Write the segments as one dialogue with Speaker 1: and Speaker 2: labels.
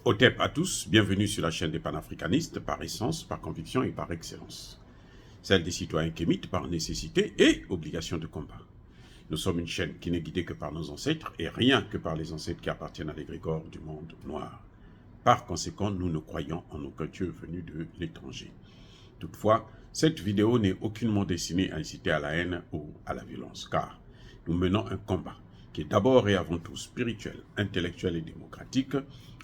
Speaker 1: Otep à tous, bienvenue sur la chaîne des panafricanistes par essence, par conviction et par excellence. Celle des citoyens kémites par nécessité et obligation de combat. Nous sommes une chaîne qui n'est guidée que par nos ancêtres et rien que par les ancêtres qui appartiennent à l'égrégore du monde noir. Par conséquent, nous ne croyons en aucun Dieu venu de l'étranger. Toutefois, cette vidéo n'est aucunement destinée à inciter à la haine ou à la violence, car nous menons un combat qui est d'abord et avant tout spirituel, intellectuel et démocratique.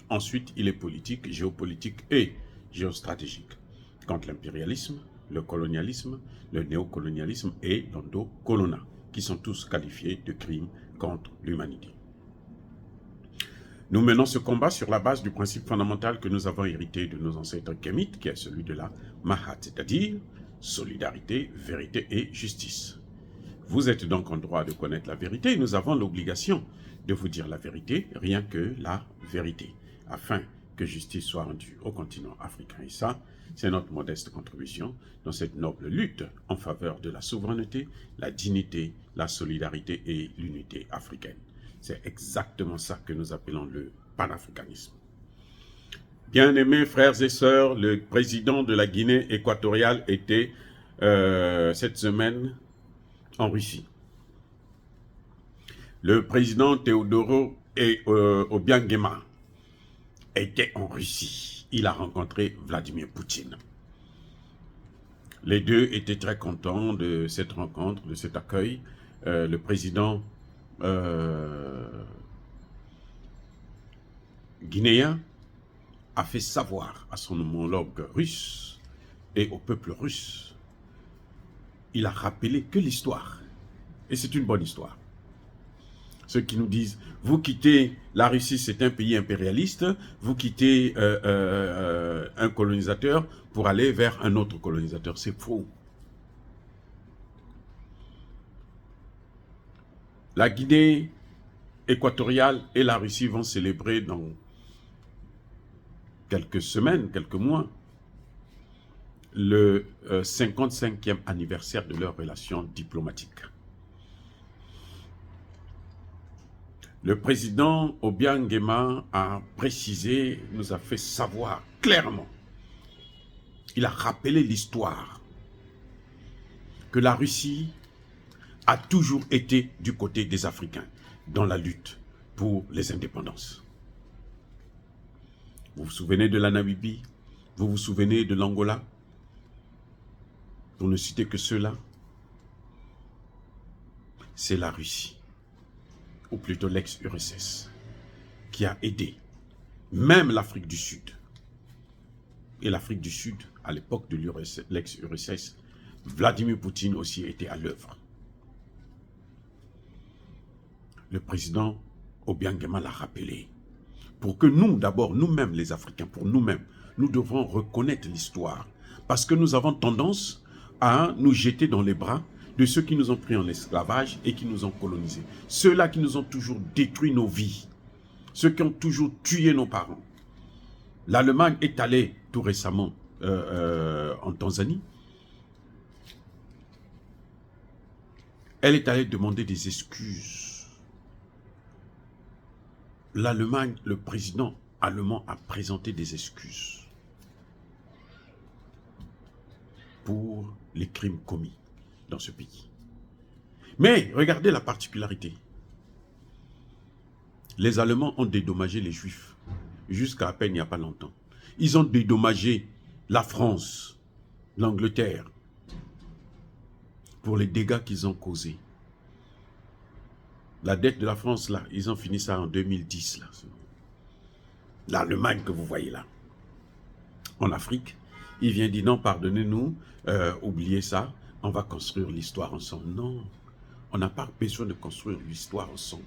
Speaker 1: Ensuite, il est politique, géopolitique et géostratégique, contre l'impérialisme, le colonialisme, le néocolonialisme et l'endocolona, qui sont tous qualifiés de crimes contre l'humanité. Nous menons ce combat sur la base du principe fondamental que nous avons hérité de nos ancêtres kémites, qui est celui de la Mahat, c'est-à-dire solidarité, vérité et justice. Vous êtes donc en droit de connaître la vérité et nous avons l'obligation de vous dire la vérité, rien que la vérité, afin que justice soit rendue au continent africain. Et ça, c'est notre modeste contribution dans cette noble lutte en faveur de la souveraineté, la dignité, la solidarité et l'unité africaine. C'est exactement ça que nous appelons le panafricanisme. Bien-aimés frères et sœurs, le président de la Guinée équatoriale était cette semaine en Russie. Le président Teodoro Obiangema était en Russie. Il a rencontré Vladimir Poutine. Les deux étaient très contents de cette rencontre, de cet accueil. Le président guinéen a fait savoir à son homologue russe et au peuple russe, il a rappelé que l'histoire, et c'est une bonne histoire. Ceux qui nous disent, vous quittez la Russie, c'est un pays impérialiste, vous quittez un colonisateur pour aller vers un autre colonisateur, c'est faux. La Guinée équatoriale et la Russie vont célébrer dans quelques semaines, quelques mois, le 55e anniversaire de leur relation diplomatique. Le président Obiangema a précisé, nous a fait savoir clairement, il a rappelé l'histoire, que la Russie a toujours été du côté des Africains dans la lutte pour les indépendances. Vous vous souvenez de la Namibie, vous vous souvenez de l'Angola, pour ne citer que ceux-là. C'est la Russie, ou plutôt l'ex-URSS, qui a aidé même l'Afrique du Sud. Et l'Afrique du Sud, à l'époque de l'ex-URSS, Vladimir Poutine aussi était à l'œuvre. Le président Obiangema l'a rappelé. Pour que nous, d'abord, nous-mêmes les Africains, pour nous-mêmes, nous devons reconnaître l'histoire. Parce que nous avons tendance à nous jeter dans les bras de ceux qui nous ont pris en esclavage et qui nous ont colonisés. Ceux-là qui nous ont toujours détruit nos vies. Ceux qui ont toujours tué nos parents. L'Allemagne est allée tout récemment en Tanzanie. Elle est allée demander des excuses. L'Allemagne, le président allemand a présenté des excuses pour les crimes commis dans ce pays. Mais regardez la particularité. Les Allemands ont dédommagé les Juifs jusqu'à peine il n'y a pas longtemps. Ils ont dédommagé la France, l'Angleterre, pour les dégâts qu'ils ont causés. La dette de la France, là, ils ont fini ça en 2010. L'Allemagne que vous voyez là. En Afrique, il vient dire non, pardonnez-nous, oubliez ça, on va construire l'histoire ensemble. Non, on n'a pas besoin de construire l'histoire ensemble.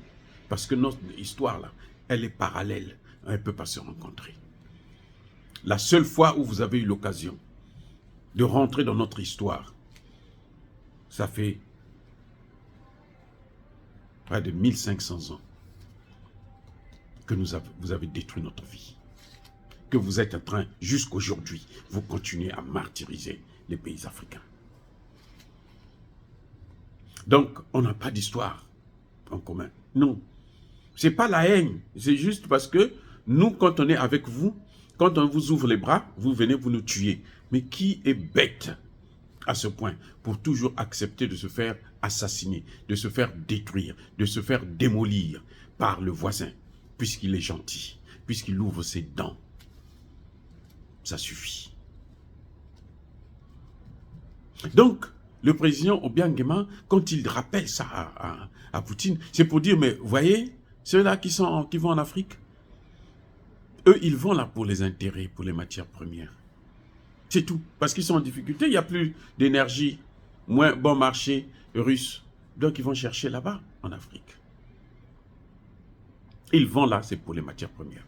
Speaker 1: Parce que notre histoire, là, elle est parallèle. Elle ne peut pas se rencontrer. La seule fois où vous avez eu l'occasion de rentrer dans notre histoire, ça fait près de 1500 ans que vous avez détruit notre vie. Que vous êtes en train, jusqu'aujourd'hui, vous continuez à martyriser les pays africains. Donc, on n'a pas d'histoire en commun. Non. Ce n'est pas la haine. C'est juste parce que Nous, quand on est avec vous, quand on vous ouvre les bras, vous venez, vous nous tuez. Mais qui est bête à ce point pour toujours accepter de se faire assassiner, de se faire détruire, de se faire démolir par le voisin, puisqu'il est gentil, puisqu'il ouvre ses dents? Ça suffit. Donc, le président Obiangema, quand il rappelle ça à Poutine, c'est pour dire, mais vous voyez, ceux-là qui vont en Afrique, eux, ils vont là pour les intérêts, pour les matières premières. C'est tout. Parce qu'ils sont en difficulté, il n'y a plus d'énergie, moins bon marché russe. Donc, ils vont chercher là-bas, en Afrique. Ils vont là, c'est pour les matières premières.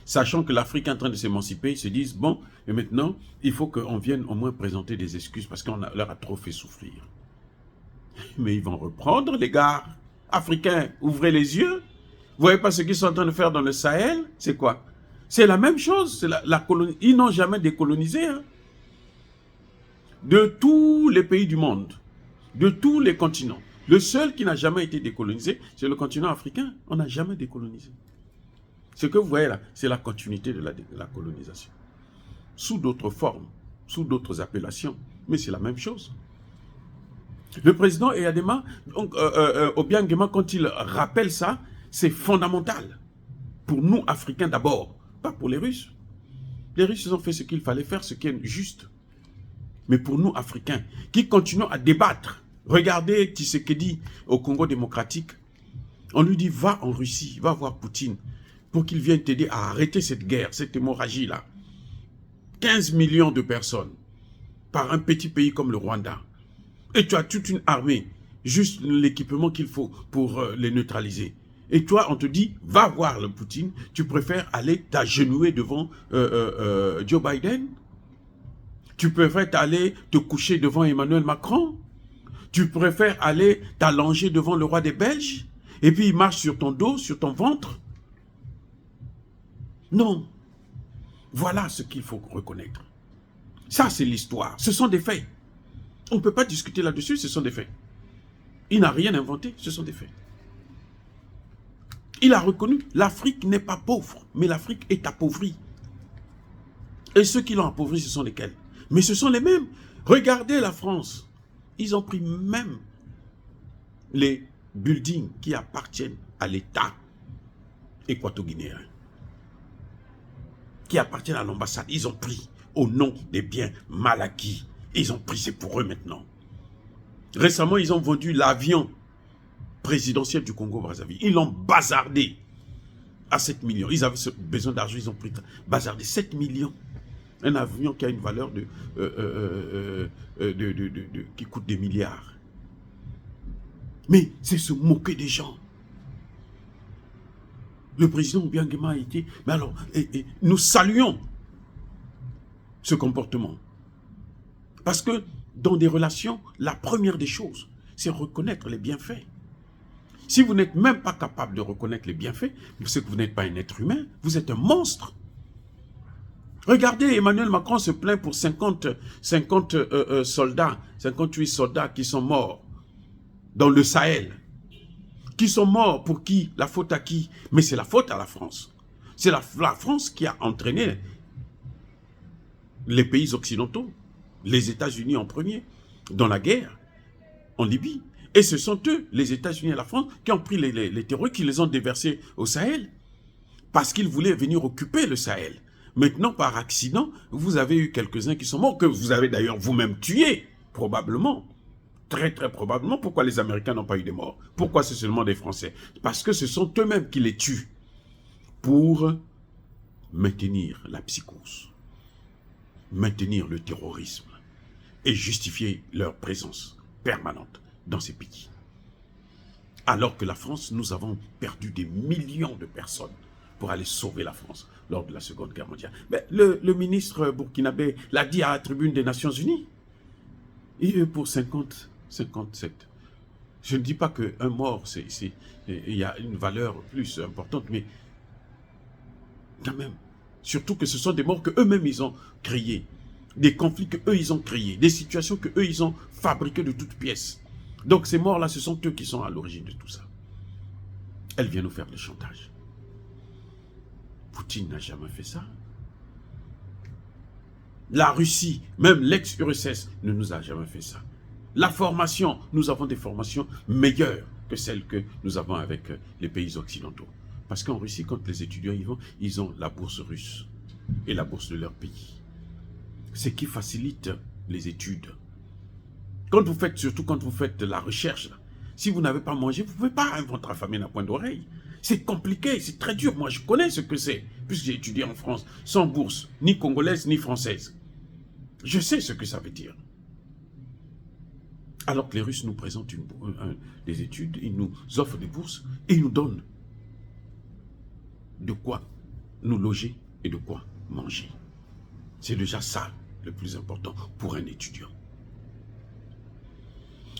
Speaker 1: Sachant que l'Afrique est en train de s'émanciper, ils se disent, bon, et maintenant, il faut qu'on vienne au moins présenter des excuses parce qu'on leur a trop fait souffrir. Mais ils vont reprendre, les gars africains, ouvrez les yeux. Vous voyez pas ce qu'ils sont en train de faire dans le Sahel? C'est quoi? C'est la même chose. C'est la colonie. Ils n'ont jamais décolonisé. Hein. De tous les pays du monde, de tous les continents, le seul qui n'a jamais été décolonisé, c'est le continent africain. On n'a jamais décolonisé. Ce que vous voyez là, c'est la continuité de la colonisation. Sous d'autres formes, sous d'autres appellations, mais c'est la même chose. Le président Eyadema, Obiangema, quand il rappelle ça, c'est fondamental. Pour nous, Africains d'abord, pas pour les Russes. Les Russes ont fait ce qu'il fallait faire, ce qui est juste. Mais pour nous, Africains, qui continuons à débattre, regardez Tshisekedi au Congo démocratique, on lui dit, va en Russie, va voir Poutine, pour qu'il vienne t'aider à arrêter cette guerre, cette hémorragie-là. 15 millions de personnes par un petit pays comme le Rwanda. Et tu as toute une armée, juste l'équipement qu'il faut pour les neutraliser. Et toi, on te dit, va voir le Poutine, tu préfères aller t'agenouiller devant Joe Biden? Tu préfères aller te coucher devant Emmanuel Macron? Tu préfères aller t'allonger devant le roi des Belges? Et puis il marche sur ton dos, sur ton ventre? Non. Voilà ce qu'il faut reconnaître. Ça, c'est l'histoire. Ce sont des faits. On ne peut pas discuter là-dessus, ce sont des faits. Il n'a rien inventé, ce sont des faits. Il a reconnu, l'Afrique n'est pas pauvre, mais l'Afrique est appauvrie. Et ceux qui l'ont appauvrie, ce sont lesquels? Mais ce sont les mêmes. Regardez la France. Ils ont pris même les buildings qui appartiennent à l'État équato-guinéen, qui appartiennent à l'ambassade. Ils ont pris au nom des biens mal acquis. Ils ont pris, c'est pour eux maintenant. Récemment, ils ont vendu l'avion présidentiel du Congo-Brazzaville. Ils l'ont bazardé à 7 millions. Ils avaient besoin d'argent, ils ont pris bazardé 7 millions. Un avion qui a une valeur qui coûte des milliards. Mais c'est se moquer des gens. Le président Obiangema a été... Mais alors, nous saluons ce comportement. Parce que dans des relations, la première des choses, c'est reconnaître les bienfaits. Si vous n'êtes même pas capable de reconnaître les bienfaits, c'est que vous n'êtes pas un être humain, vous êtes un monstre. Regardez, Emmanuel Macron se plaint pour 58 soldats qui sont morts dans le Sahel. Qui sont morts pour qui? La faute à qui? Mais c'est la faute à la France. C'est la France qui a entraîné les pays occidentaux, les États-Unis en premier, dans la guerre en Libye. Et ce sont eux, les États-Unis et la France, qui ont pris les terroristes, qui les ont déversés au Sahel. Parce qu'ils voulaient venir occuper le Sahel. Maintenant, par accident, vous avez eu quelques-uns qui sont morts, que vous avez d'ailleurs vous-même tués, probablement. Très, très probablement. Pourquoi les Américains n'ont pas eu de morts? Pourquoi c'est seulement des Français? Parce que ce sont eux-mêmes qui les tuent pour maintenir la psychose, maintenir le terrorisme et justifier leur présence permanente dans ces pays. Alors que la France, nous avons perdu des millions de personnes pour aller sauver la France lors de la Seconde Guerre mondiale. Mais le ministre burkinabé l'a dit à la tribune des Nations Unies. Et pour 57. Je ne dis pas qu'un mort, il y a une valeur plus importante, mais quand même. Surtout que ce sont des morts qu'eux-mêmes ils ont créés. Des conflits qu'eux ils ont créés. Des situations qu'eux ils ont fabriquées de toutes pièces. Donc ces morts-là, ce sont eux qui sont à l'origine de tout ça. Elle vient nous faire le chantage. Poutine n'a jamais fait ça. La Russie, même l'ex-URSS, ne nous a jamais fait ça. La formation, nous avons des formations meilleures que celles que nous avons avec les pays occidentaux. Parce qu'en Russie, quand les étudiants y vont, ils ont la bourse russe et la bourse de leur pays. Ce qui facilite les études. Quand vous faites, surtout quand vous faites de la recherche, là, si vous n'avez pas mangé, vous ne pouvez pas inventer la famine à point d'oreille. C'est compliqué, c'est très dur. Moi, je connais ce que c'est, puisque j'ai étudié en France, sans bourse, ni congolaise, ni française. Je sais ce que ça veut dire. Alors que les Russes nous présentent des études, ils nous offrent des bourses et ils nous donnent de quoi nous loger et de quoi manger. C'est déjà ça le plus important pour un étudiant.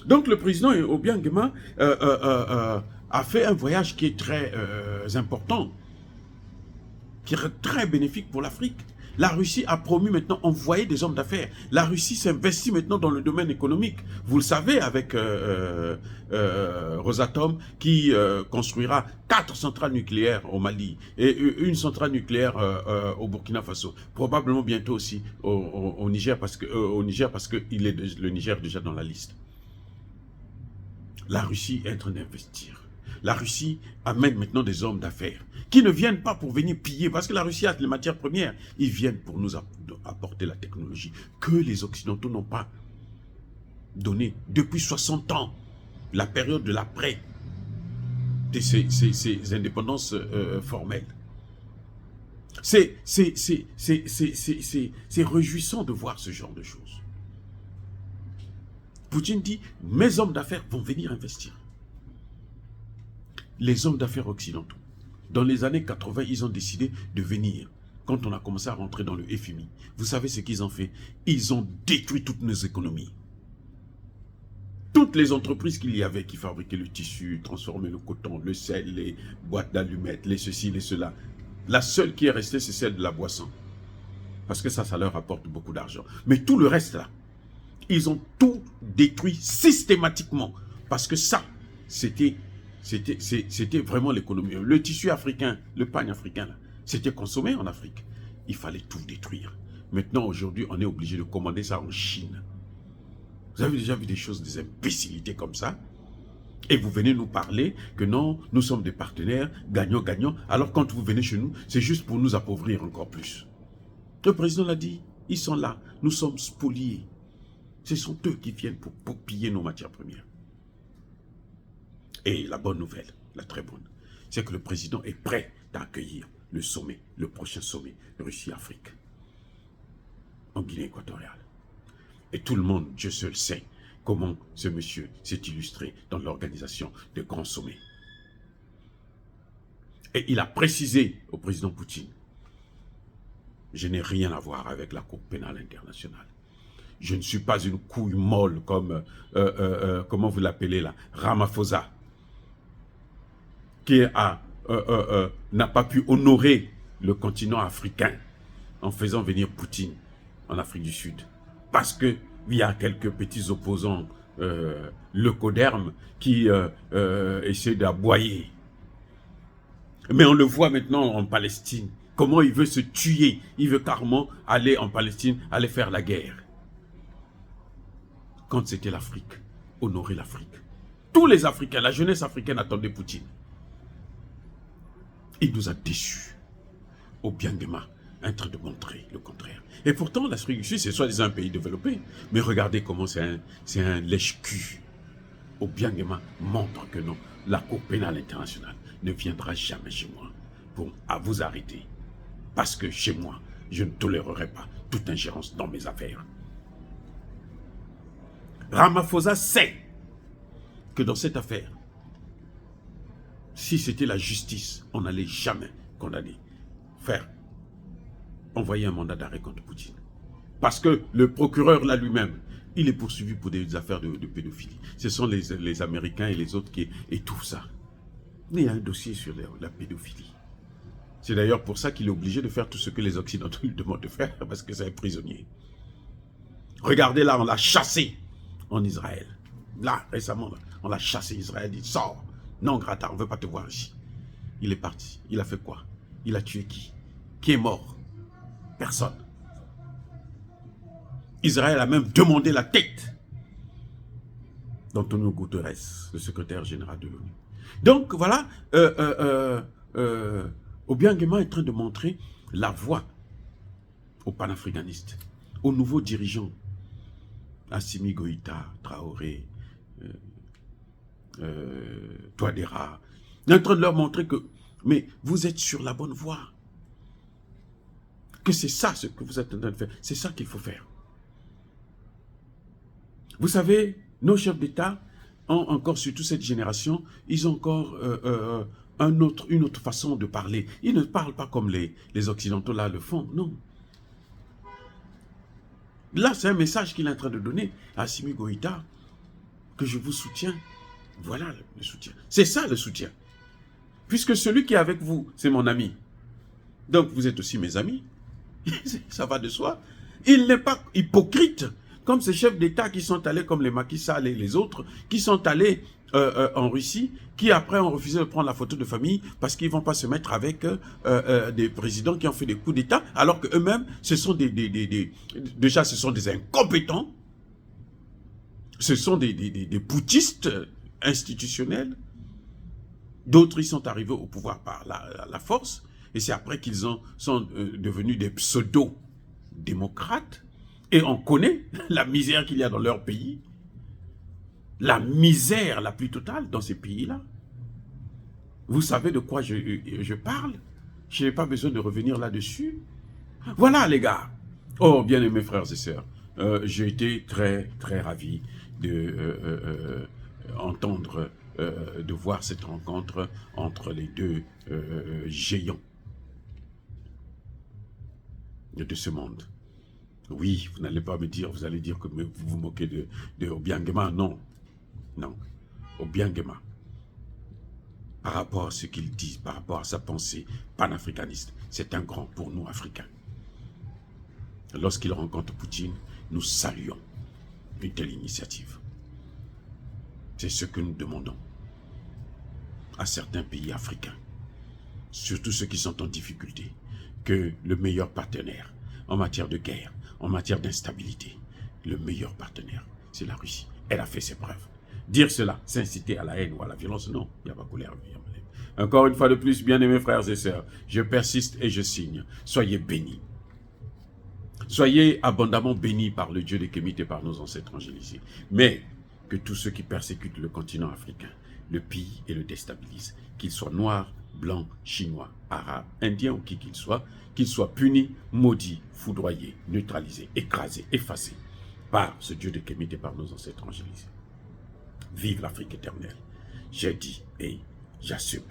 Speaker 1: Donc le président Obiangema a fait un voyage qui est très important, qui est très bénéfique pour l'Afrique. La Russie a promu maintenant envoyer des hommes d'affaires. La Russie s'investit maintenant dans le domaine économique. Vous le savez avec Rosatom qui construira 4 centrales nucléaires au Mali et une centrale nucléaire au Burkina Faso. Probablement bientôt aussi au Niger parce que le Niger est déjà dans la liste. La Russie est en train d'investir. La Russie amène maintenant des hommes d'affaires qui ne viennent pas pour venir piller, parce que la Russie a les matières premières. Ils viennent pour nous apporter la technologie que les Occidentaux n'ont pas donnée depuis 60 ans, la période de l'après, de ces indépendances formelles. C'est réjouissant de voir ce genre de choses. Poutine dit, mes hommes d'affaires vont venir investir. Les hommes d'affaires occidentaux, dans les années 80, ils ont décidé de venir. Quand on a commencé à rentrer dans le FMI, vous savez ce qu'ils ont fait? Ils ont détruit toutes nos économies. Toutes les entreprises qu'il y avait qui fabriquaient le tissu, transformaient le coton, le sel, les boîtes d'allumettes, les ceci, les cela. La seule qui est restée, c'est celle de la boisson. Parce que ça leur apporte beaucoup d'argent. Mais tout le reste là, ils ont tout détruit systématiquement. Parce que ça, c'était vraiment l'économie. Le tissu africain, le pagne africain, c'était consommé en Afrique. Il fallait tout détruire. Maintenant, aujourd'hui, on est obligé de commander ça en Chine. Vous avez déjà vu des choses, des imbécilités comme ça? Et vous venez nous parler que non, nous sommes des partenaires, gagnants-gagnants. Alors quand vous venez chez nous, c'est juste pour nous appauvrir encore plus. Le président l'a dit, ils sont là, nous sommes spoliés. Ce sont eux qui viennent pour piller nos matières premières. Et la bonne nouvelle, la très bonne, c'est que le président est prêt à accueillir le sommet, le prochain sommet Russie-Afrique, en Guinée équatoriale. Et tout le monde, Dieu seul sait, comment ce monsieur s'est illustré dans l'organisation de grands sommets. Et il a précisé au président Poutine, je n'ai rien à voir avec la Cour pénale internationale. Je ne suis pas une couille molle comme, comment vous l'appelez là, Ramaphosa, qui n'a pas pu honorer le continent africain en faisant venir Poutine en Afrique du Sud. Parce qu'il y a quelques petits opposants leucodermes qui essaient d'aboyer. Mais on le voit maintenant en Palestine, comment il veut se tuer. Il veut carrément aller en Palestine, aller faire la guerre. Quand c'était l'Afrique, honorer l'Afrique. Tous les Africains, la jeunesse africaine attendait Poutine. Il nous a déçus. Obiangema est en train de montrer le contraire. Et pourtant, l'Afrique du Sud, c'est soi-disant un pays développé. Mais regardez comment c'est un lèche-cul. Obiangema montre que non, la Cour pénale internationale ne viendra jamais chez moi pour vous arrêter. Parce que chez moi, je ne tolérerai pas toute ingérence dans mes affaires. Ramaphosa sait que dans cette affaire, si c'était la justice, on n'allait jamais condamner, envoyer un mandat d'arrêt contre Poutine. Parce que le procureur là lui-même, il est poursuivi pour des affaires de pédophilie. Ce sont les Américains et les autres qui étouffent ça. Mais il y a un dossier sur la pédophilie. C'est d'ailleurs pour ça qu'il est obligé de faire tout ce que les Occidentaux lui demandent de faire, parce que c'est un prisonnier. Regardez là, on l'a chassé en Israël. Là, récemment, là, on l'a chassé. Israël dit, sors, non grata, on ne veut pas te voir ici. Il est parti. Il a fait quoi? Il a tué qui? qui est mort? Personne. Israël a même demandé la tête d'Antonio Guterres, le secrétaire général de l'ONU. Donc voilà, Obiang Nguema est en train de montrer la voie aux panafricanistes, aux nouveaux dirigeants, Assimi Goïta, Traoré, Touadéra. Il est en train de leur montrer que, mais vous êtes sur la bonne voie. Que c'est ça ce que vous êtes en train de faire. C'est ça qu'il faut faire. Vous savez, nos chefs d'État ont encore, surtout cette génération, ils ont encore une autre façon de parler. Ils ne parlent pas comme les Occidentaux là le font, non. Là, c'est un message qu'il est en train de donner à Assimi Goïta, que je vous soutiens. Voilà le soutien. C'est ça le soutien. Puisque celui qui est avec vous, c'est mon ami. Donc vous êtes aussi mes amis. Ça va de soi. Il n'est pas hypocrite, comme ces chefs d'État qui sont allés, comme les Macky Sall et les autres, qui sont allés en Russie, qui après ont refusé de prendre la photo de famille parce qu'ils ne vont pas se mettre avec des présidents qui ont fait des coups d'État, alors qu'eux-mêmes, ce sont déjà, ce sont des incompétents, ce sont des putschistes institutionnels. D'autres, ils sont arrivés au pouvoir par la force, et c'est après qu'ils sont devenus des pseudo-démocrates, et on connaît la misère qu'il y a dans leur pays, la misère la plus totale dans ces pays-là. Vous savez de quoi je parle? Je n'ai pas besoin de revenir là-dessus. Voilà les gars. Oh, bien-aimés frères et sœurs, j'ai été très, très ravi de entendre, de voir cette rencontre entre les deux géants de ce monde. Oui, vous n'allez pas me dire, vous allez dire que vous vous moquez de Obiang Nguema. Non, non. Obiang Nguema, par rapport à ce qu'il dit, par rapport à sa pensée panafricaniste, c'est un grand pour nous, Africains. Lorsqu'il rencontre Poutine, nous saluons une telle initiative. C'est ce que nous demandons à certains pays africains, surtout ceux qui sont en difficulté, que le meilleur partenaire en matière de guerre, en matière d'instabilité, le meilleur partenaire, c'est la Russie. Elle a fait ses preuves. Dire cela, s'inciter à la haine ou à la violence, non, il n'y a pas colère. Encore une fois de plus, bien-aimés frères et sœurs, je persiste et je signe. Soyez bénis. Soyez abondamment bénis par le Dieu des Kémites et par nos ancêtres angélisés. Mais que tous ceux qui persécutent le continent africain le pillent et le déstabilisent, qu'ils soient noirs, blancs, chinois, arabes, indiens ou qui qu'ils soient punis, maudits, foudroyés, neutralisés, écrasés, effacés par ce Dieu des Kémites et par nos ancêtres angélisés. Vive l'Afrique éternelle. J'ai dit et j'assume.